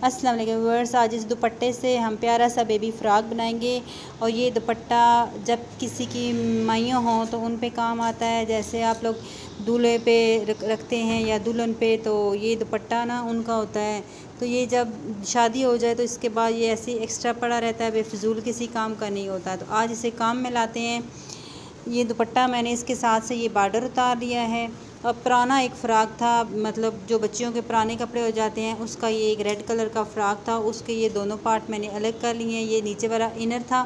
अस्सलाम वालेकुम व्यूअर्स, आज इस दुपट्टे से हम प्यारा सा बेबी फ़्रॉक बनाएंगे। और ये दुपट्टा जब किसी की माइयों हों तो उन पे काम आता है। जैसे आप लोग दूल्हे पे रखते हैं या दुल्हन पे, तो ये दुपट्टा ना उनका होता है। तो ये जब शादी हो जाए तो इसके बाद ये ऐसे ही एक्स्ट्रा पड़ा रहता है, बेफिजूल किसी काम का नहीं होता। तो आज इसे काम में लाते हैं। ये दुपट्टा मैंने इसके साथ से ये बॉर्डर उतार लिया है। और पुराना एक फ़्रॉक था, मतलब जो बच्चियों के पुराने कपड़े हो जाते हैं उसका, ये एक रेड कलर का फ़्रॉक था। उसके ये दोनों पार्ट मैंने अलग कर लिए हैं। ये नीचे वाला इनर था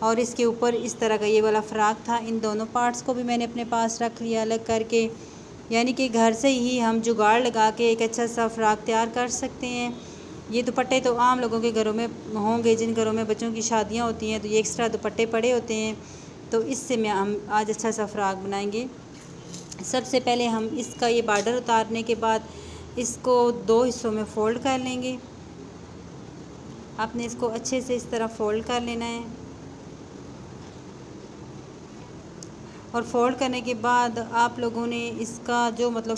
और इसके ऊपर इस तरह का ये वाला फ़्रॉक था। इन दोनों पार्ट्स को भी मैंने अपने पास रख लिया अलग करके। यानी कि घर से ही हम जुगाड़ लगा के एक अच्छा सा फ़्रॉक तैयार कर सकते हैं। ये दुपट्टे तो आम लोगों के घरों में होंगे, जिन घरों में बच्चों की शादियाँ होती हैं तो ये एक्स्ट्रा दुपट्टे पड़े होते हैं। तो इससे हम आज अच्छा सा फ़्रॉक बनाएंगे। सबसे पहले हम इसका ये बॉर्डर उतारने के बाद इसको 2 हिस्सों में फ़ोल्ड कर लेंगे। आपने इसको अच्छे से इस तरह फ़ोल्ड कर लेना है। और फ़ोल्ड करने के बाद आप लोगों ने इसका जो, मतलब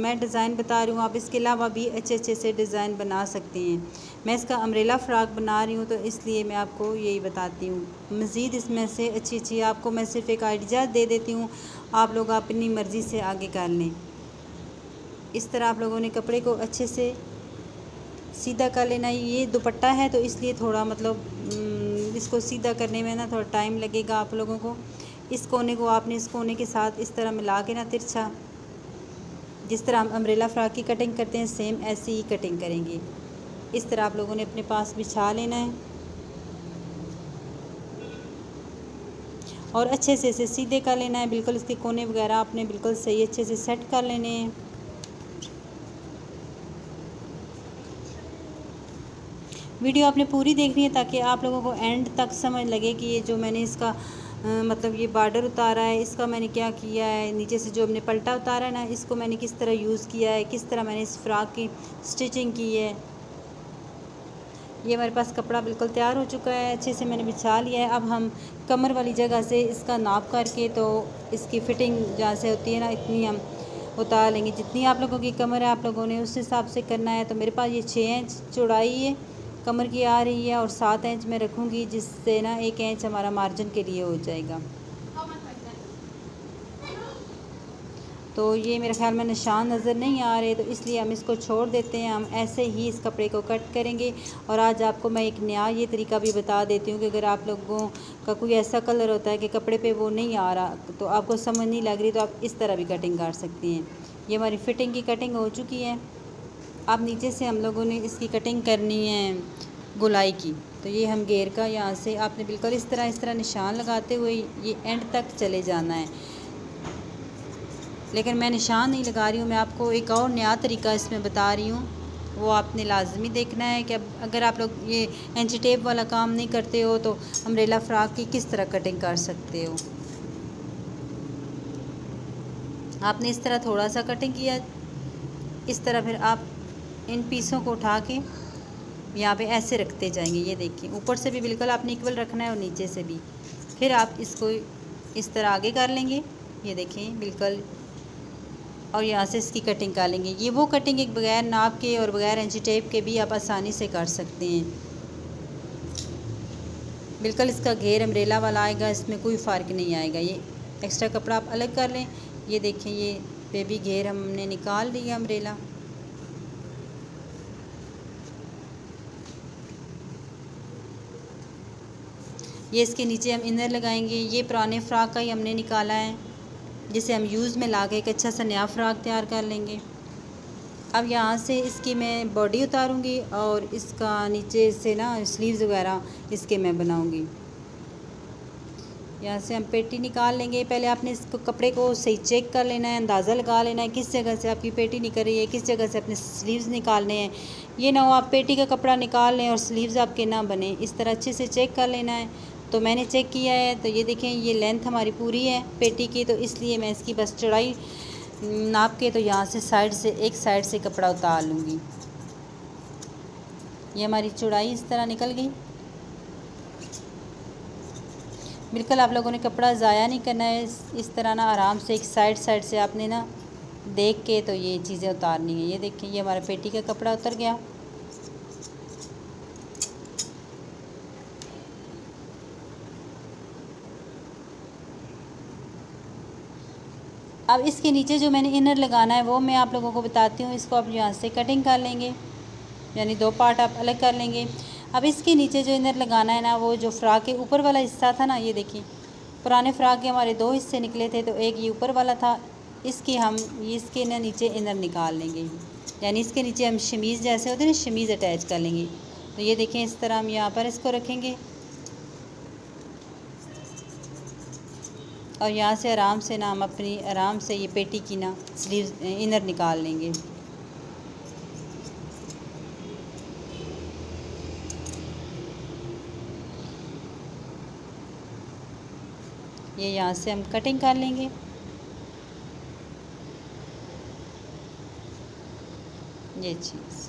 मैं डिज़ाइन बता रही हूँ, आप इसके अलावा भी अच्छे अच्छे से डिज़ाइन बना सकते हैं। मैं इसका अम्ब्रेला फ़्रॉक बना रही हूँ तो इसलिए मैं आपको यही बताती हूँ। मज़ीद इसमें से अच्छी अच्छी आपको मैं सिर्फ़ एक आइडिया दे देती हूँ, आप लोग अपनी मर्ज़ी से आगे कर लें। इस तरह आप लोगों ने कपड़े को अच्छे से सीधा कर लेना। ये दुपट्टा है तो इसलिए थोड़ा मतलब इसको सीधा करने में ना थोड़ा टाइम लगेगा आप लोगों को। इस कोने को आपने इस कोने के साथ इस तरह मिला के ना तिरछा, जिस तरह हम अम्ब्रेला फ़्रॉक की कटिंग करते हैं सेम ऐसी ही कटिंग करेंगे। इस तरह आप लोगों ने अपने पास बिछा लेना है और अच्छे से इसे सीधे कर लेना है। बिल्कुल इसके कोने वगैरह आपने बिल्कुल सही अच्छे से सेट कर लेने हैं। वीडियो आपने पूरी देखनी है ताकि आप लोगों को एंड तक समझ लगे कि ये जो मैंने इसका मतलब ये बॉर्डर उतारा है, इसका मैंने क्या किया है। नीचे से जो हमने पल्टा उतारा है ना, इसको मैंने किस तरह यूज़ किया है, किस तरह मैंने इस फ़्रॉक की स्टिचिंग की है। ये हमारे पास कपड़ा बिल्कुल तैयार हो चुका है, अच्छे से मैंने बिछा लिया है। अब हम कमर वाली जगह से इसका नाप करके, तो इसकी फ़िटिंग जहाँ से होती है ना, इतनी हम उतार लेंगे। जितनी आप लोगों की कमर है आप लोगों ने उस हिसाब से करना है। तो मेरे पास ये 6 इंच चौड़ाई है कमर की आ रही है और 7 इंच मैं रखूँगी, जिससे ना 1 इंच हमारा मार्जिन के लिए हो जाएगा। तो ये मेरे ख्याल में निशान नज़र नहीं आ रहे, तो इसलिए हम इसको छोड़ देते हैं। हम ऐसे ही इस कपड़े को कट करेंगे। और आज आपको मैं एक नया ये तरीका भी बता देती हूँ कि अगर आप लोगों का कोई ऐसा कलर होता है कि कपड़े पे वो नहीं आ रहा, तो आपको समझ नहीं लग रही, तो आप इस तरह भी कटिंग कर सकती हैं। ये हमारी फ़िटिंग की कटिंग हो चुकी है। अब नीचे से हम लोगों ने इसकी कटिंग करनी है गोलाई की। तो ये हम घेर का यहाँ से आपने बिल्कुल इस तरह निशान लगाते हुए ये एंड तक चले जाना है। लेकिन मैं निशान नहीं लगा रही हूँ, मैं आपको एक और नया तरीका इसमें बता रही हूँ, वो आपने लाजमी देखना है कि अगर आप लोग ये एंची टेप वाला काम नहीं करते हो तो अम्ब्रेला फ़्रॉक की किस तरह कटिंग कर सकते हो। आपने इस तरह थोड़ा सा कटिंग किया, इस तरह फिर आप इन पीसों को उठा के यहाँ पे ऐसे रखते जाएंगे। ये देखिए, ऊपर से भी बिल्कुल आपने इक्वल रखना है और नीचे से भी। फिर आप इसको इस तरह आगे कर लेंगे, ये देखें बिल्कुल, और यहाँ से इसकी कटिंग कर लेंगे। ये वो कटिंग एक बगैर नाप के और बगैर इंची टेप के भी आप आसानी से कर सकते हैं। बिल्कुल इसका घेर अम्ब्रेला वाला आएगा, इसमें कोई फ़र्क नहीं आएगा। ये एक्स्ट्रा कपड़ा आप अलग कर लें। ये देखें, ये बेबी घेर हमने निकाल लिया अम्ब्रेला। ये इसके नीचे हम इनर लगाएंगे। ये पुराने फ़्रॉक का ही हमने निकाला है, जिसे हम यूज़ में ला के एक अच्छा सा नया फ़्रॉक तैयार कर लेंगे। अब यहाँ से इसकी मैं बॉडी उतारूँगी और इसका नीचे से ना स्लीव्स वगैरह इसके मैं बनाऊँगी। यहाँ से हम पेटी निकाल लेंगे। पहले आपने इसको कपड़े को सही चेक कर लेना है, अंदाज़ा लगा लेना है किस जगह से आपकी पेटी निकल रही है, किस जगह से अपने स्लीव्स निकालने हैं। ये ना हो आप पेटी का कपड़ा निकाल लें और स्लीव्स आपके ना बने। इस तरह अच्छे से चेक कर लेना है। तो मैंने चेक किया है, तो ये देखें, ये लेंथ हमारी पूरी है पेटी की, तो इसलिए मैं इसकी बस चौड़ाई नाप के तो यहाँ से साइड से एक साइड से कपड़ा उतार लूँगी। ये हमारी चौड़ाई इस तरह निकल गई। बिल्कुल आप लोगों ने कपड़ा ज़ाया नहीं करना है। इस तरह ना आराम से एक साइड से आपने ना देख के तो ये चीज़ें उतारनी है। ये देखिए, ये हमारा पेटी का कपड़ा उतर गया। अब इसके नीचे जो मैंने इनर लगाना है वो मैं आप लोगों को बताती हूँ। इसको आप यहाँ से कटिंग कर लेंगे, यानी 2 पार्ट आप अलग कर लेंगे। अब इसके नीचे जो इनर लगाना है ना, वो जो फ्रॉक के ऊपर वाला हिस्सा था ना, ये देखिए पुराने फ्रॉक के हमारे 2 हिस्से निकले थे, तो एक ये ऊपर वाला था, इसके ना नीचे इनर निकाल लेंगे, यानी इसके नीचे हम शमीज़ जैसे होते हैं ना, शमीज़ अटैच कर लेंगे। तो ये देखें इस तरह हम यहाँ पर इसको रखेंगे और यहाँ से आराम से ना हम अपनी आराम से ये पेटी की ना स्लीव इनर निकाल लेंगे। ये यहाँ से हम कटिंग कर लेंगे। ये चीज़,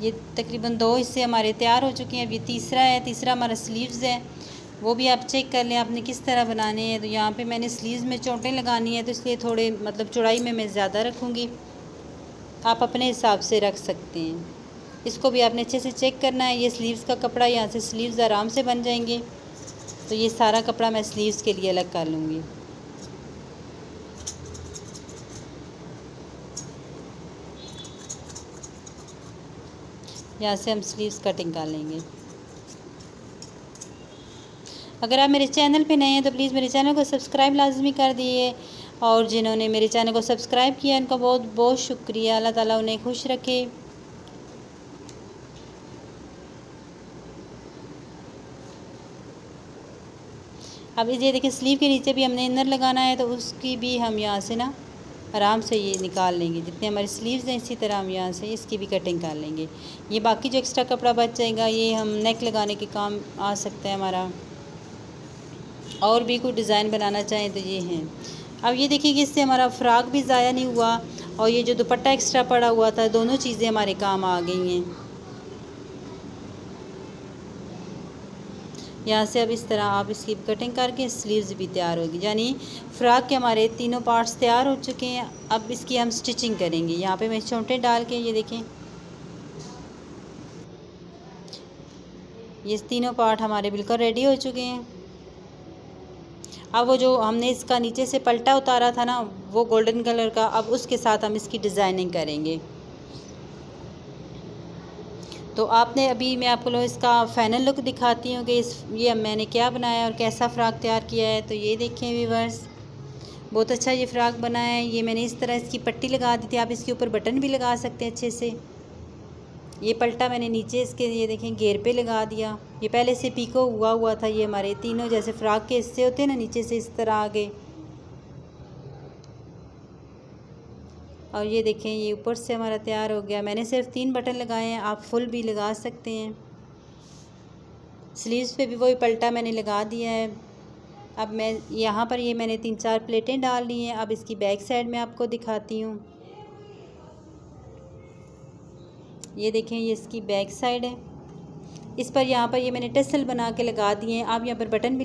ये तकरीबन 2 हिस्से हमारे तैयार हो चुके हैं। अब ये तीसरा है, तीसरा हमारा स्लीव्स है, वो भी आप चेक कर लें आपने किस तरह बनाने हैं। तो यहाँ पे मैंने स्लीव्स में चोटें लगानी है, तो इसलिए थोड़े मतलब चौड़ाई में मैं ज़्यादा रखूँगी, आप अपने हिसाब से रख सकते हैं। इसको भी आपने अच्छे से चेक करना है। ये स्लीव्स का कपड़ा, यहाँ से स्लीव्स आराम से बन जाएंगे। तो ये सारा कपड़ा मैं स्लीव्स के लिए अलग कर लूँगी। यहाँ से हम स्लीव्स कटिंग कर लेंगे। अगर आप मेरे चैनल पे नए हैं तो प्लीज़ मेरे चैनल को सब्सक्राइब लाजमी कर दिए, और जिन्होंने मेरे चैनल को सब्सक्राइब किया उनका बहुत बहुत शुक्रिया। अल्लाह ताला उन्हें खुश रखे। अब ये देखिए स्लीव के नीचे भी हमने इनर लगाना है, तो उसकी भी हम यहाँ से ना आराम से ये निकाल लेंगे। जितने हमारे स्लीव्स हैं इसी तरह हम यहाँ से इसकी भी कटिंग कर लेंगे। ये बाकी जो एक्स्ट्रा कपड़ा बच जाएगा ये हम नेक लगाने के काम आ सकता है हमारा, और भी कोई डिज़ाइन बनाना चाहें तो ये हैं। अब ये देखिए कि इससे हमारा फ़्रॉक भी ज़ाया नहीं हुआ, और ये जो दुपट्टा एक्स्ट्रा पड़ा हुआ था, दोनों चीज़ें हमारे काम आ गई हैं। यहाँ से अब इस तरह आप इसकी कटिंग करके स्लीव्स भी तैयार होगी, यानी फ़्रॉक के हमारे तीनों पार्ट्स तैयार हो चुके हैं। अब इसकी हम स्टिचिंग करेंगे। यहाँ पे मैं चोंटे डाल के, ये देखें ये तीनों पार्ट हमारे बिल्कुल रेडी हो चुके हैं। अब वो जो हमने इसका नीचे से पल्टा उतारा था ना, वो गोल्डन कलर का, अब उसके साथ हम इसकी डिज़ाइनिंग करेंगे। तो आपने अभी मैं आपको इसका फ़ाइनल लुक दिखाती हूँ कि ये मैंने क्या बनाया और कैसा फ़्रॉक तैयार किया है। तो ये देखें व्यूअर्स, बहुत अच्छा ये फ़्रॉक बना है। ये मैंने इस तरह इसकी पट्टी लगा दी थी, आप इसके ऊपर बटन भी लगा सकते हैं अच्छे से। ये पल्टा मैंने नीचे इसके, ये देखें, घेर पे लगा दिया। ये पहले से पीको हुआ था। ये हमारे तीनों जैसे फ़्रॉक के हिस्से होते हैं ना, नीचे से इस तरह आगे, और ये देखें ये ऊपर से हमारा तैयार हो गया। मैंने सिर्फ 3 बटन लगाए हैं, आप फुल भी लगा सकते हैं। स्लीव्स पे भी वही पल्टा मैंने लगा दिया है। अब मैं यहाँ पर ये मैंने 3-4 प्लेटें डाल ली हैं। अब इसकी बैक साइड में आपको दिखाती हूँ। ये देखें ये इसकी बैक साइड है। इस पर यहाँ पर ये मैंने टसल बना के लगा दिए हैं। आप यहाँ पर बटन भी